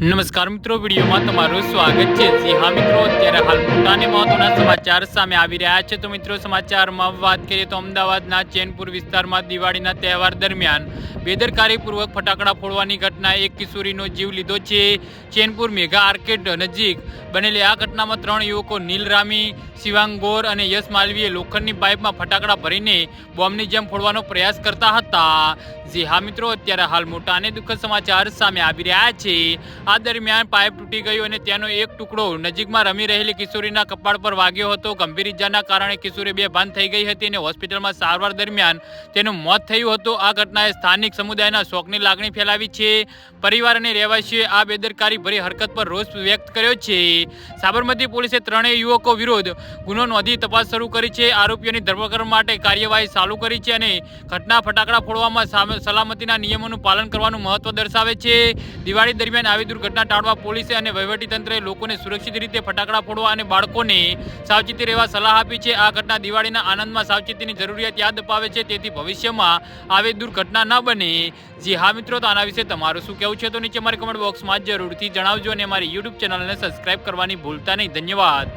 નમસ્કાર મિત્રો, વિડીયોમાં તમારું સ્વાગત છે। જી હા મિત્રો, અત્યારે હાલ મોટા અને મહત્વના સમાચાર સામે આવી રહ્યા છે। તો મિત્રો, સમાચારમાં વાત કરીએ તો અમદાવાદના ચેનપુર વિસ્તારમાં દિવાળીના તહેવાર દરમિયાન બેદરકારીપૂર્વક ફટાકડા ફોડવાની ઘટનાએ એક કિશોરીનો જીવ લીધો છે। ચેનપુર મેગા આર્કેડ નજીક બનેલી આ ઘટનામાં 3 યુવકો નીલ રામી, શિવાંગ ગોર અને યશ માલવીએ લોખંડની પાઇપમાં ફટાકડા ભરીને બોમ્બની જેમ ફોડવાનો પ્રયાસ કરતા હતા। જી હા મિત્રો, અત્યારે હાલ મોટા અને દુઃખદ સમાચાર સામે આવી રહ્યા છે। આ દરમિયાન પાઇપ તૂટી ગયો અને તેનો એક ટુકડો નજીકમાં રમી રહેલી કિશોરીના કપાળ પર વાગ્યો હતો। ગંભીર ઇજાના કારણે કિશોરી બેભાન થઈ ગઈ હતી અને હોસ્પિટલમાં સારવાર દરમિયાન તેનું મોત થયું હતું। આ ઘટનાએ સ્થાનિક સમુદાયના શોકની લાગણી ફેલાવી છે। પરિવાર અને રહેવાસીઓએ આ બેદરકારી ભરી હરકત પર રોષ વ્યક્ત કર્યો છે। સાબરમતી પોલીસે 3 યુવકો વિરુદ્ધ ગુનો નોંધી તપાસ શરૂ કરી છે। આરોપીઓની ધરપકડ માટે કાર્યવાહી ચાલુ કરી છે અને ઘટના ફટાકડા ફોડવામાં સલામતીના નિયમોનું પાલન કરવાનું મહત્વ દર્શાવે છે। દિવાળી દરમિયાન આવી દુર્ઘટના ટાળવા પોલીસે અને વહીવટીતંત્રએ લોકોને સુરક્ષિત રીતે ફટાકડા ફોડવા અને બાળકોને સાવચેતી રહેવા સલાહ આપી છે। આ ઘટના દિવાળીના આનંદમાં સાવચેતીની જરૂરિયાત યાદ અપાવે છે, તેથી ભવિષ્યમાં આવી દુર્ઘટના ન બને। જી હા મિત્રો, તો આના વિશે તમારું શું કહેવું છે તો નીચે મારી કમેન્ટ બોક્સમાં જરૂરથી જણાવજો અને અમારી યુટ્યુબ ચેનલને સબસ્ક્રાઇબ કરવાની ભૂલતા નહીં। ધન્યવાદ।